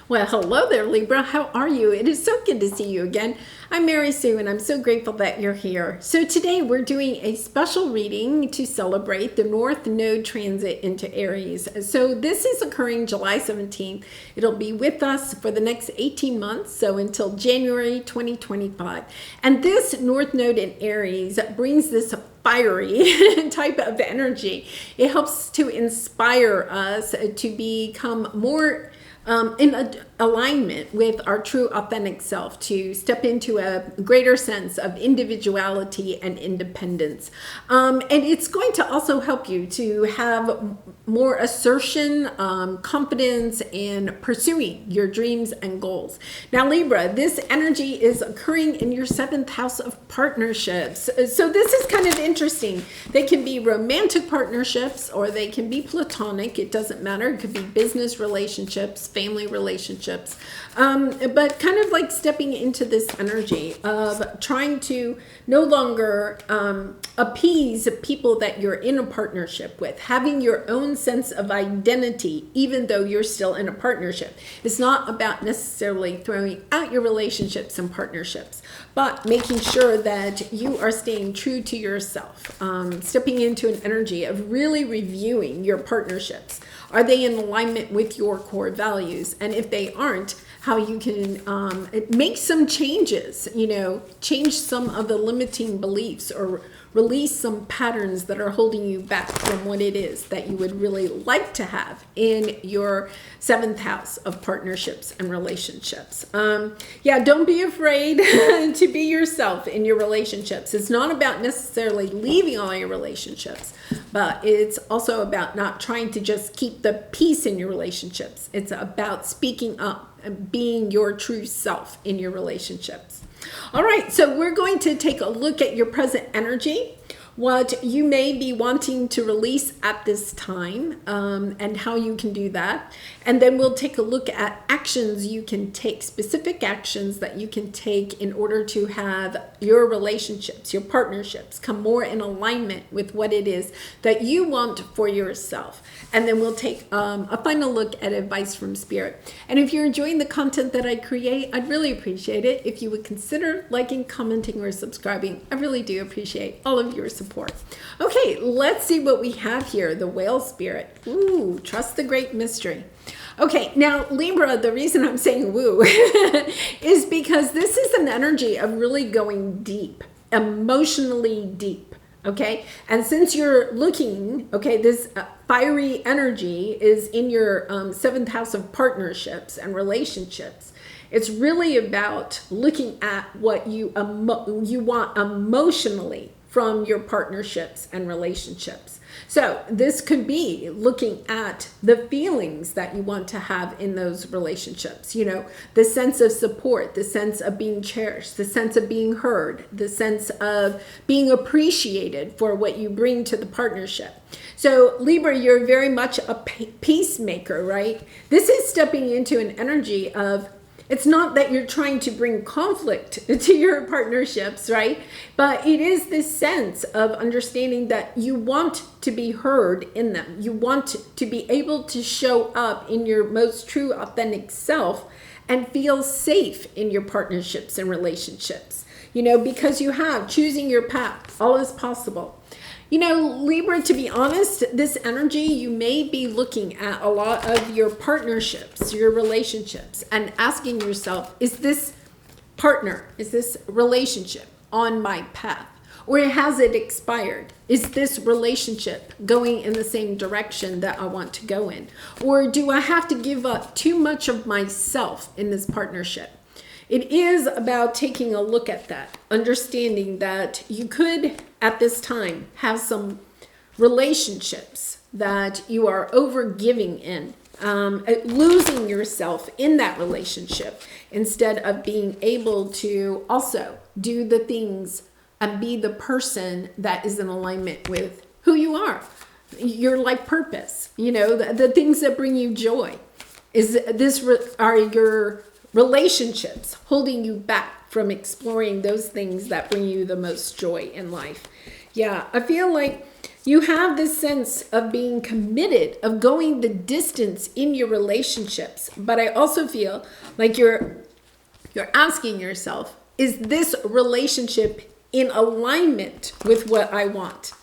Well, hello there, Libra. How are you? It is so good to see you again. I'm Mary Sue, and I'm so grateful that you're here. So today we're doing a special reading to celebrate the North Node transit into Aries. So this is occurring July 17th. It'll be with us for the next 18 months, so until January 2025. And this North Node in Aries brings this fiery type of energy. It helps to inspire us to become more in alignment with our true authentic self, to step into a greater sense of individuality and independence. And it's going to also help you to have more assertion, confidence in pursuing your dreams and goals. Now, Libra, this energy is occurring in your 7th house of partnerships. So this is kind of interesting. They can be romantic partnerships or they can be platonic. It doesn't matter. It could be business relationships, family relationships, but kind of like stepping into this energy of trying to no longer appease people that you're in a partnership with, having your own sense of identity, even though you're still in a partnership. It's not about necessarily throwing out your relationships and partnerships, but making sure that you are staying true to yourself, stepping into an energy of really reviewing your partnerships. Are they in alignment with your core values? And if they aren't, how you can make some changes, change some of the limiting beliefs or release some patterns that are holding you back from what it is that you would really like to have in your 7th house of partnerships and relationships. Don't be afraid to be yourself in your relationships. It's not about necessarily leaving all your relationships, but it's also about not trying to just keep the peace in your relationships. It's about speaking up and being your true self in your relationships. All right, so we're going to take a look at your present energy, what you may be wanting to release at this time, and how you can do that. And then we'll take a look at actions you can take, specific actions that you can take in order to have your relationships, your partnerships, come more in alignment with what it is that you want for yourself. And then we'll take a final look at advice from Spirit. And if you're enjoying the content that I create, I'd really appreciate it if you would consider liking, commenting, or subscribing. I really do appreciate all of your support. Okay, let's see what we have here. The Whale Spirit. Ooh, trust the great mystery. Okay, now Libra, the reason I'm saying woo is because this is an energy of really going deep, emotionally deep. Okay, and since you're looking, this fiery energy is in your 7th house of partnerships and relationships. It's really about looking at what you want emotionally from your partnerships and relationships. So this could be looking at the feelings that you want to have in those relationships, the sense of support, the sense of being cherished, the sense of being heard, the sense of being appreciated for what you bring to the partnership. So Libra, you're very much a peacemaker, right? This is stepping into an energy of, it's not that you're trying to bring conflict to your partnerships, right? But it is this sense of understanding that you want to be heard in them. You want to be able to show up in your most true, authentic self and feel safe in your partnerships and relationships, because you have choosing your path. All is possible. Libra, to be honest, this energy, you may be looking at a lot of your partnerships, your relationships, and asking yourself, is this partner, is this relationship on my path? Or has it expired? Is this relationship going in the same direction that I want to go in? Or do I have to give up too much of myself in this partnership? It is about taking a look at that, understanding that you could, at this time, have some relationships that you are over-giving in, losing yourself in that relationship instead of being able to also do the things and be the person that is in alignment with who you are, your life purpose, the things that bring you joy. Are your relationships holding you back from exploring those things that bring you the most joy in life? Yeah, I feel like You have this sense of being committed, of going the distance in your relationships. But I also feel like you're asking yourself, is this relationship in alignment with what I want?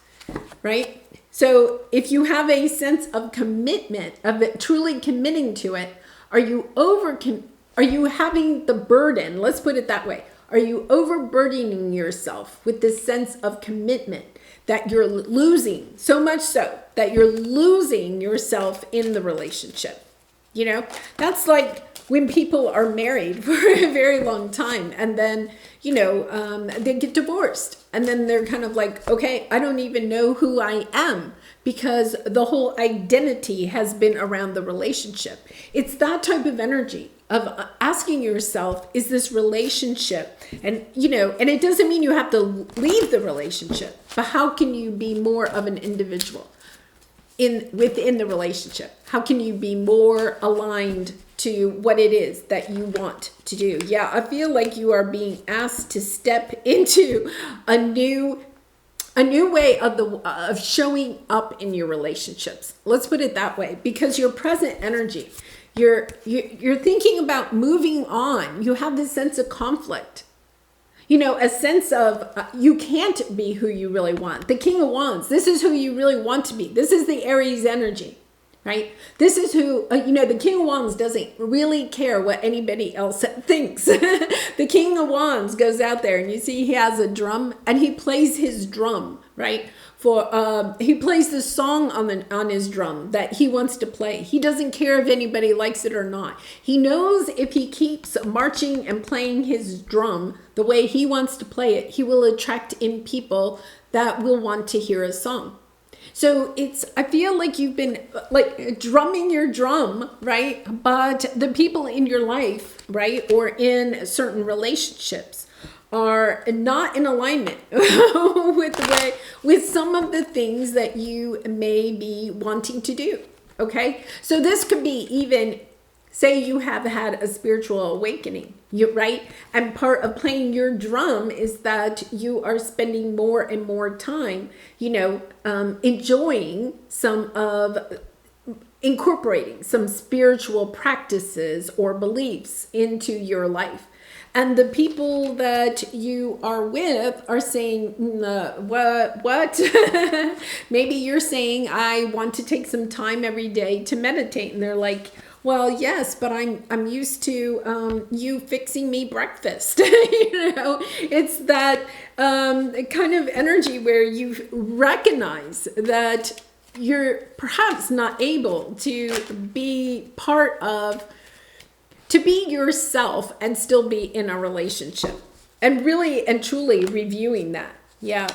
Right? So if you have a sense of commitment, of it, truly committing to it, are you having the burden? Let's put it that way. Are you overburdening yourself with this sense of commitment that you're losing, so much so that you're losing yourself in the relationship? You know, that's like when people are married for a very long time and then, they get divorced. And then they're kind of like, okay, I don't even know who I am because the whole identity has been around the relationship. It's that type of energy of asking yourself, is this relationship? And, and it doesn't mean you have to leave the relationship, but how can you be more of an individual within the relationship? How can you be more aligned to what it is that you want to do? Yeah, I feel like you are being asked to step into a new way of showing up in your relationships. Let's put it that way, because your present energy, you're thinking about moving on. You have this sense of conflict. A sense of you can't be who you really want. The King of Wands, this is who you really want to be. This is the Aries energy, right? This is who, the King of Wands doesn't really care what anybody else thinks. The King of Wands goes out there and you see he has a drum and he plays his drum, right? He plays the song on his drum that he wants to play. He doesn't care if anybody likes it or not. He knows if he keeps marching and playing his drum the way he wants to play it, he will attract in people that will want to hear his song. So I feel like you've been like drumming your drum, right? But the people in your life, right, or in certain relationships are not in alignment with some of the things that you may be wanting to do. Okay. So this could be even, say you have had a spiritual awakening, right? And part of playing your drum is that you are spending more and more time, enjoying incorporating some spiritual practices or beliefs into your life. And the people that you are with are saying, what? Maybe you're saying, I want to take some time every day to meditate. And they're like, well, yes, but I'm used to you fixing me breakfast. It's that kind of energy where you recognize that you're perhaps not able to be to be yourself and still be in a relationship, and really and truly reviewing that. Yeah.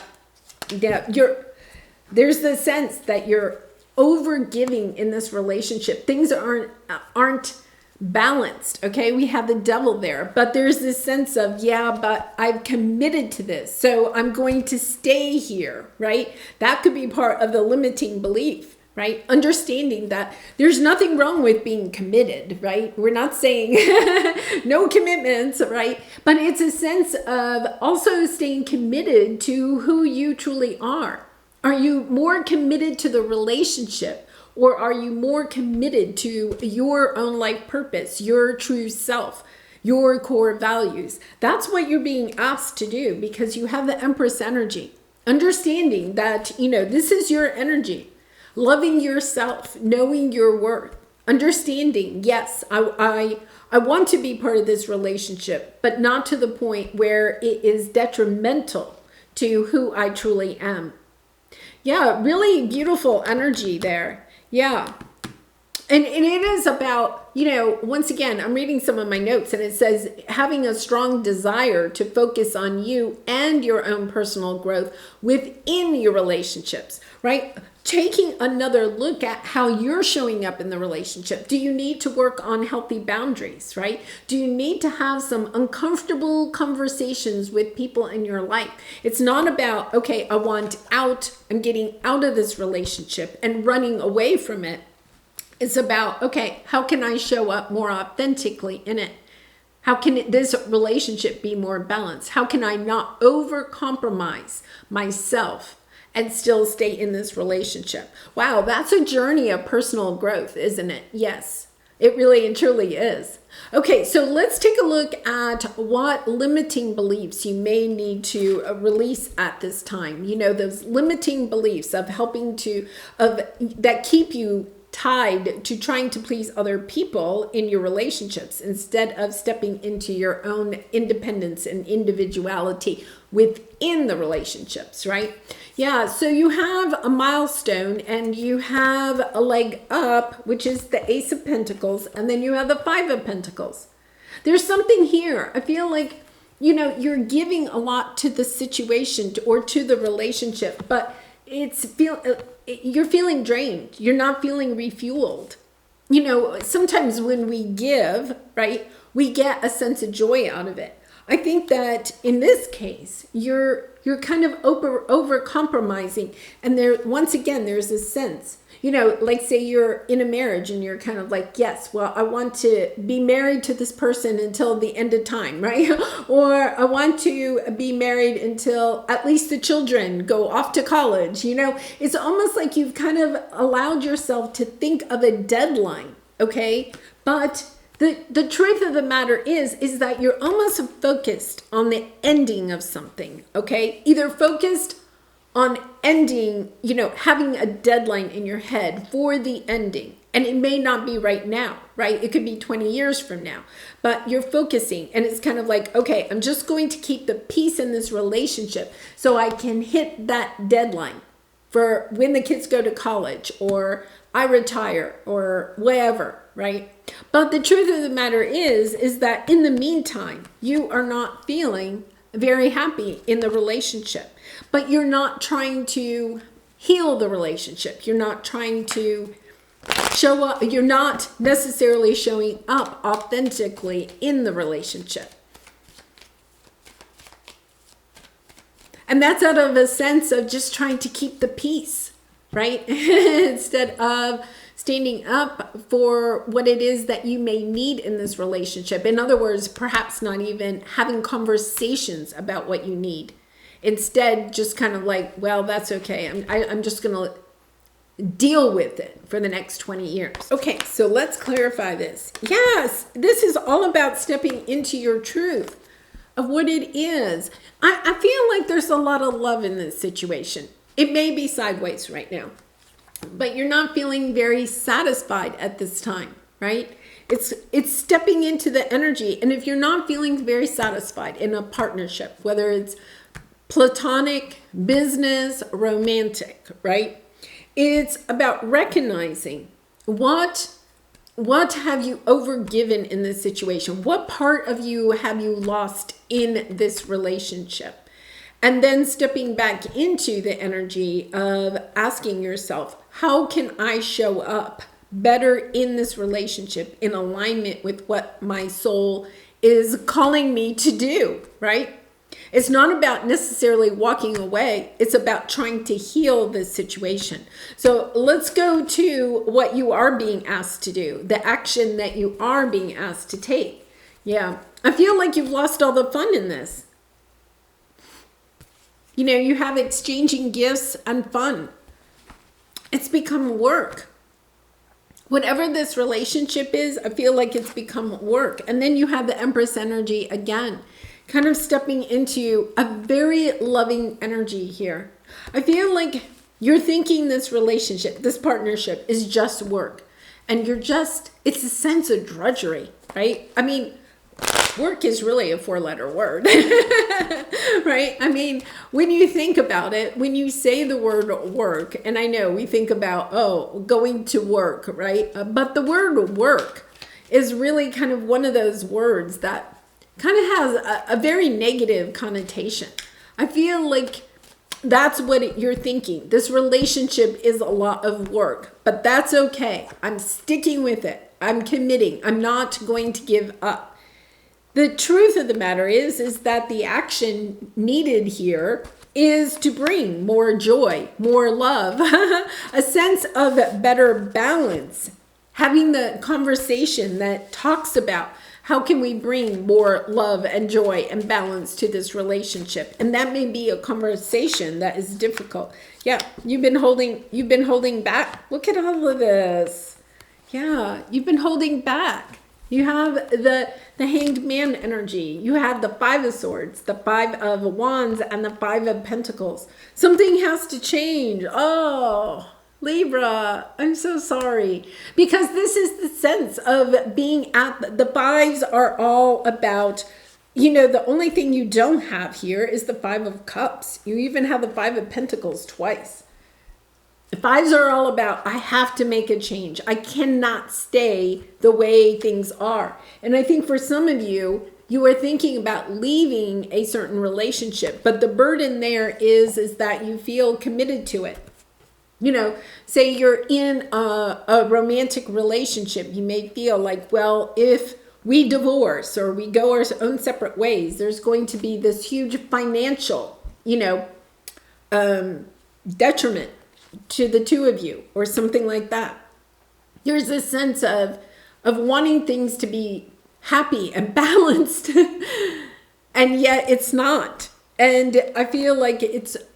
There's the sense that you're over giving in this relationship. Things aren't balanced. Okay. We have the devil there, but there's this sense of, but I've committed to this, so I'm going to stay here, right? That could be part of the limiting belief, right? Understanding that there's nothing wrong with being committed, right? We're not saying no commitments, right? But it's a sense of also staying committed to who you truly are. Are you more committed to the relationship, or are you more committed to your own life purpose, your true self, your core values? That's what you're being asked to do, because you have the Empress energy. Understanding that, this is your energy. Loving yourself, knowing your worth, understanding, yes, I want to be part of this relationship, but not to the point where it is detrimental to who I truly am. Yeah, really beautiful energy there. Yeah. And it is about, once again, I'm reading some of my notes and it says having a strong desire to focus on you and your own personal growth within your relationships, right? Taking another look at how you're showing up in the relationship. Do you need to work on healthy boundaries, right? Do you need to have some uncomfortable conversations with people in your life? It's not about, okay, I want out, I'm getting out of this relationship and running away from it. It's about, okay, how can I show up more authentically in it? How can this relationship be more balanced? How can I not over-compromise myself and still stay in this relationship. Wow, that's a journey of personal growth, isn't it? Yes, it really and truly is. Okay, so let's take a look at what limiting beliefs you may need to release at this time. You know, those limiting beliefs of that keep you tied to trying to please other people in your relationships instead of stepping into your own independence and individuality within the relationships, right? Yeah, so you have a milestone and you have a leg up, which is the Ace of Pentacles, and then you have the Five of Pentacles. There's something here. I feel like, you know, you're giving a lot to the situation or to the relationship, but you're feeling drained. You're not feeling refueled. You know, sometimes when we give, right, we get a sense of joy out of it. I think that in this case, you're kind of over compromising, and once again there's a sense, you know, like say you're in a marriage and you're kind of like, yes, well, I want to be married to this person until the end of time, right? Or I want to be married until at least the children go off to college. You know, it's almost like you've kind of allowed yourself to think of a deadline, okay? But the truth of the matter is that you're almost focused on the ending of something, okay? Either focused on ending, you know, having a deadline in your head for the ending. And it may not be right now, right? It could be 20 years from now, but you're focusing, and it's kind of like, okay, I'm just going to keep the peace in this relationship so I can hit that deadline for when the kids go to college or I retire or whatever, right? But the truth of the matter is that in the meantime, you are not feeling very happy in the relationship, but you're not trying to heal the relationship. You're not trying to show up. You're not necessarily showing up authentically in the relationship. And that's out of a sense of just trying to keep the peace, right? Instead of standing up for what it is that you may need in this relationship. In other words, perhaps not even having conversations about what you need. Instead, just kind of like, well, that's okay. I'm just going to deal with it for the next 20 years. Okay, so let's clarify this. Yes, this is all about stepping into your truth of what it is. I feel like there's a lot of love in this situation. It may be sideways right now, but you're not feeling very satisfied at this time, right? It's stepping into the energy. And if you're not feeling very satisfied in a partnership, whether it's platonic, business, romantic, right? It's about recognizing what have you overgiven in this situation? What part of you have you lost in this relationship? And then stepping back into the energy of asking yourself, how can I show up better in this relationship in alignment with what my soul is calling me to do, right? It's not about necessarily walking away. It's about trying to heal this situation. So let's go to what you are being asked to do, the action that you are being asked to take. Yeah, I feel like you've lost all the fun in this. You know, you have exchanging gifts and fun. It's become work. Whatever this relationship is, I feel like it's become work. And then you have the Empress energy again, kind of stepping into a very loving energy here. I feel like you're thinking this relationship, this partnership is just work. And it's a sense of drudgery, right? I mean, work is really a 4-letter word, right? I mean, when you think about it, when you say the word work, and I know we think about, going to work, right? But the word work is really kind of one of those words that kind of has a very negative connotation. I feel like that's what you're thinking. This relationship is a lot of work, but that's okay. I'm sticking with it. I'm committing. I'm not going to give up. The truth of the matter is that the action needed here is to bring more joy, more love, a sense of better balance, having the conversation that talks about how can we bring more love and joy and balance to this relationship. And that may be a conversation that is difficult. Yeah, you've been holding back. Look at all of this. Yeah, you've been holding back. You have the Hanged Man energy. You have the Five of Swords, the Five of Wands, and the Five of Pentacles. Something has to change. Oh, Libra, I'm so sorry. Because this is the sense of being at the fives are all about, the only thing you don't have here is the Five of Cups. You even have the Five of Pentacles twice. The fives are all about, I have to make a change. I cannot stay the way things are. And I think for some of you, you are thinking about leaving a certain relationship, but the burden there is that you feel committed to it. Say you're in a romantic relationship, you may feel like, well, if we divorce or we go our own separate ways, there's going to be this huge financial, detriment to the two of you or something like that. There's this sense of wanting things to be happy and balanced and yet it's not. And I feel like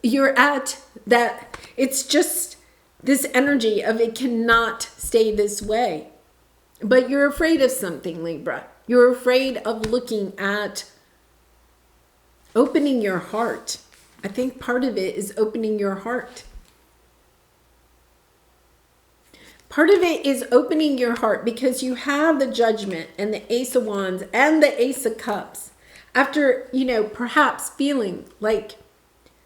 you're at that, it's just this energy of it cannot stay this way. But you're afraid of something, Libra. You're afraid of looking at opening your heart. I think part of it is opening your heart. Part of it is opening your heart because you have the Judgment and the Ace of Wands and the Ace of Cups. After, perhaps feeling like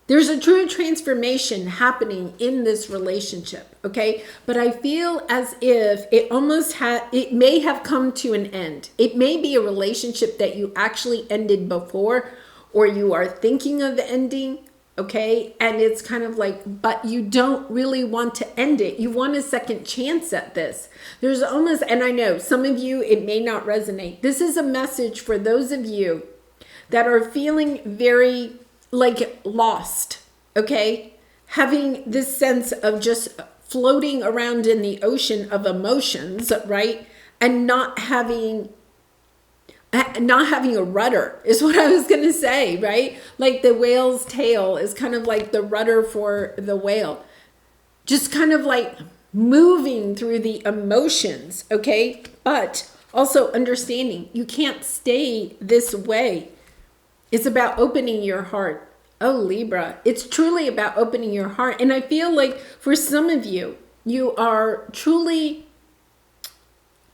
there's a true transformation happening in this relationship, okay? But I feel as if it may have come to an end. It may be a relationship that you actually ended before or you are thinking of ending, okay? And it's kind of like, but you don't really want to end it. You want a second chance at this. There's almost, and I know some of you, it may not resonate. This is a message for those of you that are feeling very lost, okay? Having this sense of just floating around in the ocean of emotions, right? And not having a rudder is what I was going to say, right? Like the whale's tail is kind of like the rudder for the whale. Just kind of like moving through the emotions, okay? But also understanding you can't stay this way. It's about opening your heart. Oh, Libra, it's truly about opening your heart. And I feel like for some of you, you are truly,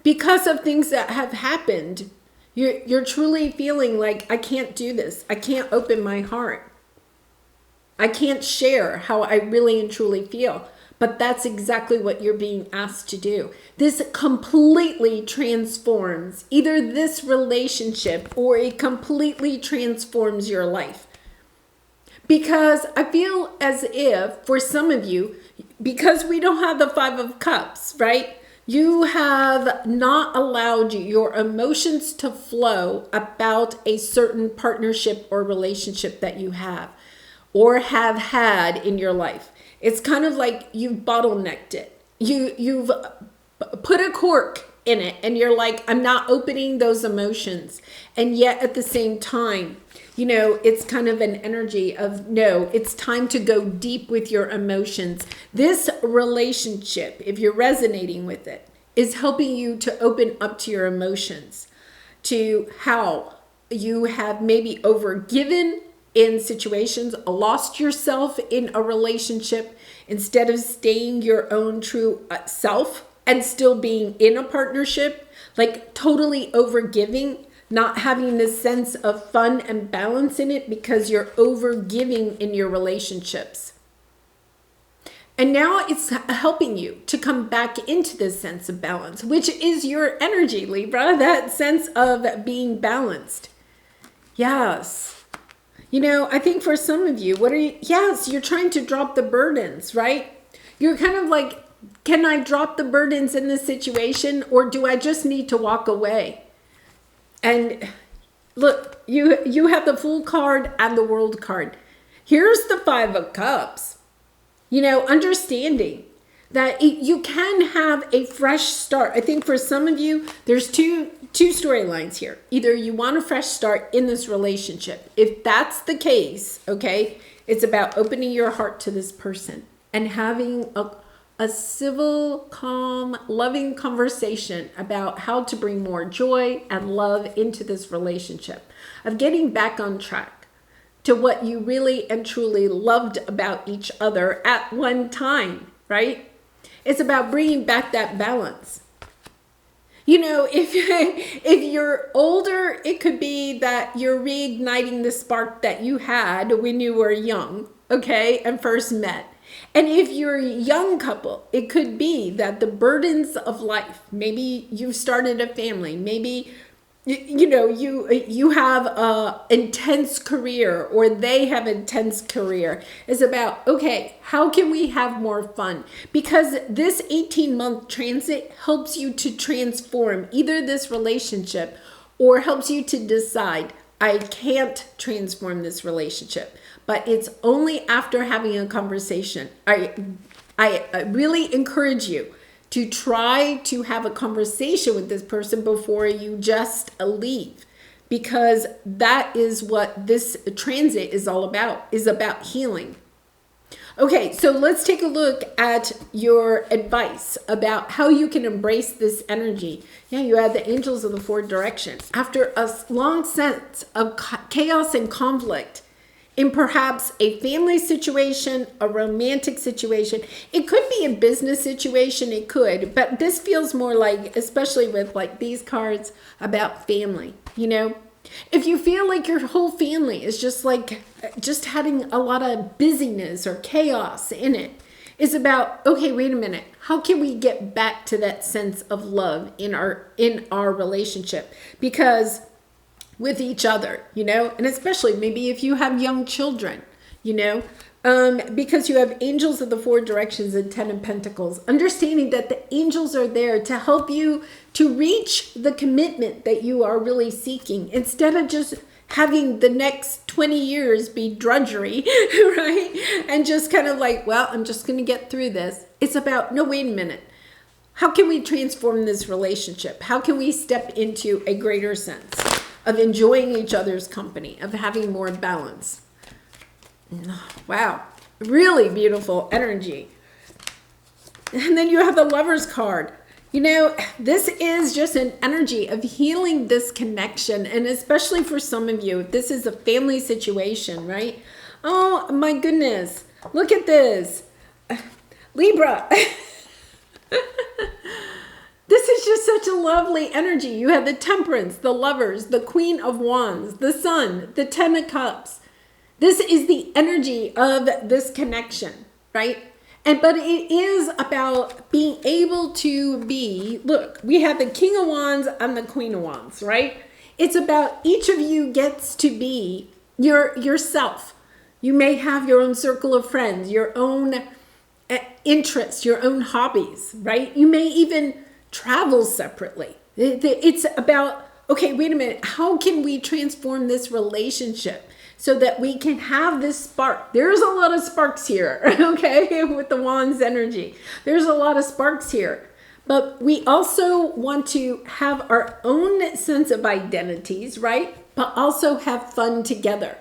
because of things that have happened, you're truly feeling like, I can't do this. I can't open my heart. I can't share how I really and truly feel. But that's exactly what you're being asked to do. This completely transforms either this relationship or it completely transforms your life. Because I feel as if for some of you, because we don't have the Five of Cups, right? You have not allowed your emotions to flow about a certain partnership or relationship that you have or have had in your life. It's kind of like you've bottlenecked it. You've put a cork in it and you're like, I'm not opening those emotions. And yet at the same time, it's kind of an energy of, no, it's time to go deep with your emotions. This relationship, if you're resonating with it, is helping you to open up to your emotions, to how you have maybe overgiven in situations, lost yourself in a relationship instead of staying your own true self and still being in a partnership, like totally overgiving, not having this sense of fun and balance in it because you're overgiving in your relationships. And now it's helping you to come back into this sense of balance, which is your energy, Libra, that sense of being balanced. Yes. I think for some of you, you're trying to drop the burdens, right? You're kind of like, can I drop the burdens in this situation or do I just need to walk away? And look, you have the Fool card and the World card. Here's the Five of Cups. Understanding that you can have a fresh start. I think for some of you, there's two storylines here. Either you want a fresh start in this relationship. If that's the case, okay, it's about opening your heart to this person and having a civil, calm, loving conversation about how to bring more joy and love into this relationship, of getting back on track to what you really and truly loved about each other at one time, right? It's about bringing back that balance. You know, if you're older, it could be that you're reigniting the spark that you had when you were young, okay, and first met. And if you're a young couple, it could be that the burdens of life, maybe you've started a family, maybe you have a intense career, or they have intense career, is about, okay, how can we have more fun? Because this 18-month transit helps you to transform either this relationship, or helps you to decide, I can't transform this relationship. But it's only after having a conversation. I really encourage you to try to have a conversation with this person before you just leave, because that is what this transit is all about, is about healing. Okay, so let's take a look at your advice about how you can embrace this energy. Yeah, you had the angels of the four directions. After a long sense of chaos and conflict, in perhaps a family situation, a romantic situation. It could be a business situation, it could, but this feels more like, especially with like these cards, about family, you know? If you feel like your whole family is just having a lot of busyness or chaos in it, it's about, okay, wait a minute, how can we get back to that sense of love in our relationship? Because with each other, you know, and especially maybe if you have young children, you know, because you have angels of the four directions and 10 of Pentacles, understanding that the angels are there to help you to reach the commitment that you are really seeking, instead of just having the next 20 years be drudgery, right? And just kind of like, well, I'm just going to get through this. It's about, no, wait a minute. How can we transform this relationship? How can we step into a greater sense of enjoying each other's company, of having more balance? Wow, really beautiful energy. And then you have the Lover's card. You know, this is just an energy of healing this connection. And especially for some of you, if this is a family situation, right? Oh my goodness, look at this. Libra. This is just such a lovely energy. You have the Temperance, the Lovers, the Queen of Wands, the Sun, the Ten of Cups. This is the energy of this connection, right? But it is about being able to be, look, we have the King of Wands and the Queen of Wands, right? It's about each of you gets to be yourself. You may have your own circle of friends, your own interests, your own hobbies, right? You may even travel separately. It's about, okay, wait a minute, how can we transform this relationship so that we can have this spark? There's a lot of sparks here, okay, with the Wands energy. There's a lot of sparks here. But we also want to have our own sense of identities, right? But also have fun together.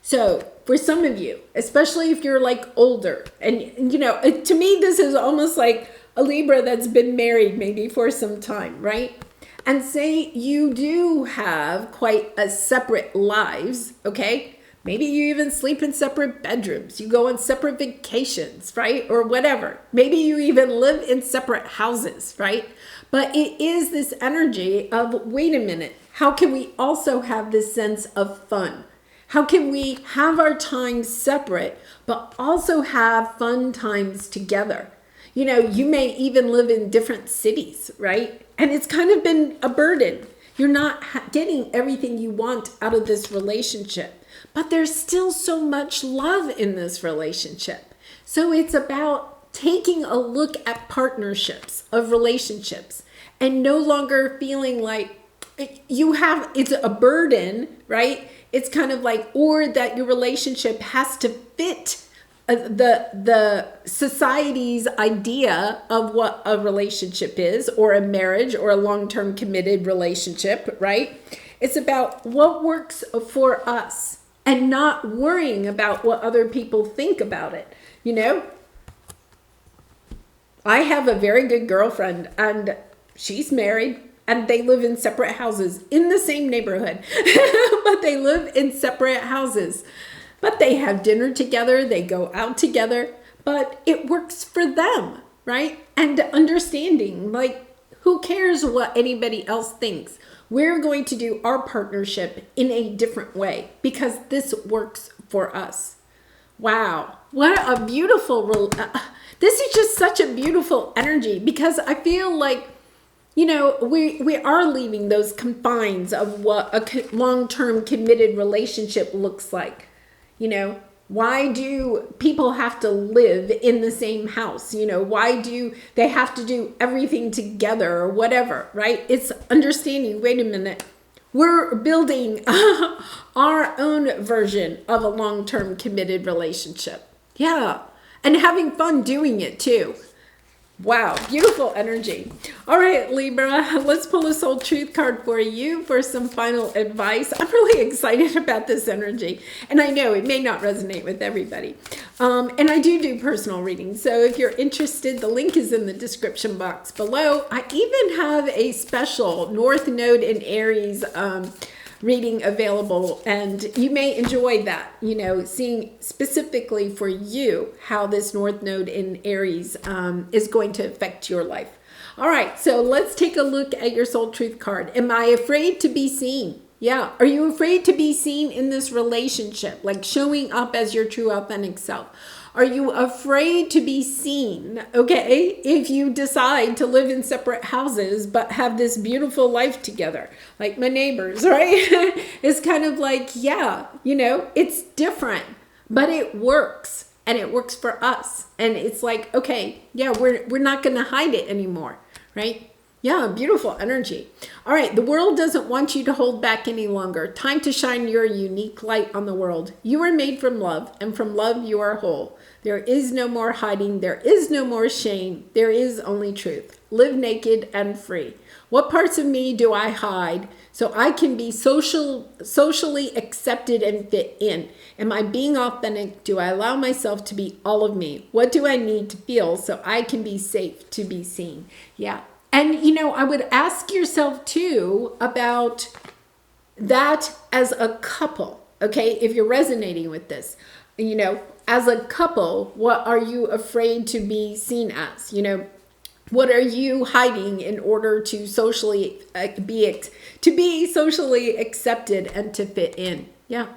So for some of you, especially if you're like older, and you know, to me, this is almost like a Libra that's been married maybe for some time, right? And say you do have quite a separate lives, okay? Maybe you even sleep in separate bedrooms. You go on separate vacations, right? Or whatever. Maybe you even live in separate houses, right? But it is this energy of, wait a minute, how can we also have this sense of fun? How can we have our time separate, but also have fun times together? You know, you may even live in different cities, right? And it's kind of been a burden. You're not getting everything you want out of this relationship, but there's still so much love in this relationship. So it's about taking a look at partnerships of relationships and no longer feeling like it's a burden, right? It's kind of like, or that your relationship has to fit the society's idea of what a relationship is, or a marriage, or a long-term committed relationship, right? It's about what works for us and not worrying about what other people think about it. You know, I have a very good girlfriend, and she's married, and they live in separate houses in the same neighborhood, but they live in separate houses. But they have dinner together, they go out together, but it works for them, right? And understanding, like, who cares what anybody else thinks? We're going to do our partnership in a different way because this works for us. Wow, what a beautiful, this is just such a beautiful energy, because I feel like, you know, we are leaving those confines of what a long-term committed relationship looks like. You know, why do people have to live in the same house? You know, why do they have to do everything together or whatever, right? It's understanding, wait a minute, we're building our own version of a long-term committed relationship. Yeah, and having fun doing it too. Wow, beautiful energy. All right, Libra, let's pull a soul truth card for you for some final advice. I'm really excited about this energy, and I know it may not resonate with everybody. And I do personal readings, so if you're interested, the link is in the description box below. I even have a special North Node in Aries reading available, and you may enjoy that, you know, seeing specifically for you how this North Node in Aries is going to affect your life. All right, so let's take a look at your soul truth card. Am I afraid to be seen? Yeah, are you afraid to be seen in this relationship, like showing up as your true authentic self? Are you afraid to be seen, okay, if you decide to live in separate houses but have this beautiful life together, like my neighbors, right? It's kind of like, yeah, you know, it's different, but it works, and it works for us. And it's like, okay, yeah, we're not going to hide it anymore, right? Yeah, beautiful energy. All right, the world doesn't want you to hold back any longer. Time to shine your unique light on the world. You are made from love, and from love you are whole. There is no more hiding. There is no more shame. There is only truth. Live naked and free. What parts of me do I hide so I can be socially accepted and fit in? Am I being authentic? Do I allow myself to be all of me? What do I need to feel so I can be safe to be seen? Yeah. And, you know, I would ask yourself too about that as a couple, okay? If you're resonating with this, you know, as a couple, what are you afraid to be seen as? You know, what are you hiding in order to socially be socially accepted and to fit in? Yeah.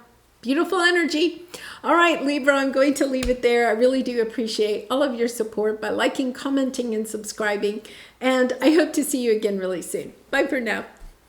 Beautiful energy. All right, Libra, I'm going to leave it there. I really do appreciate all of your support by liking, commenting, and subscribing. And I hope to see you again really soon. Bye for now.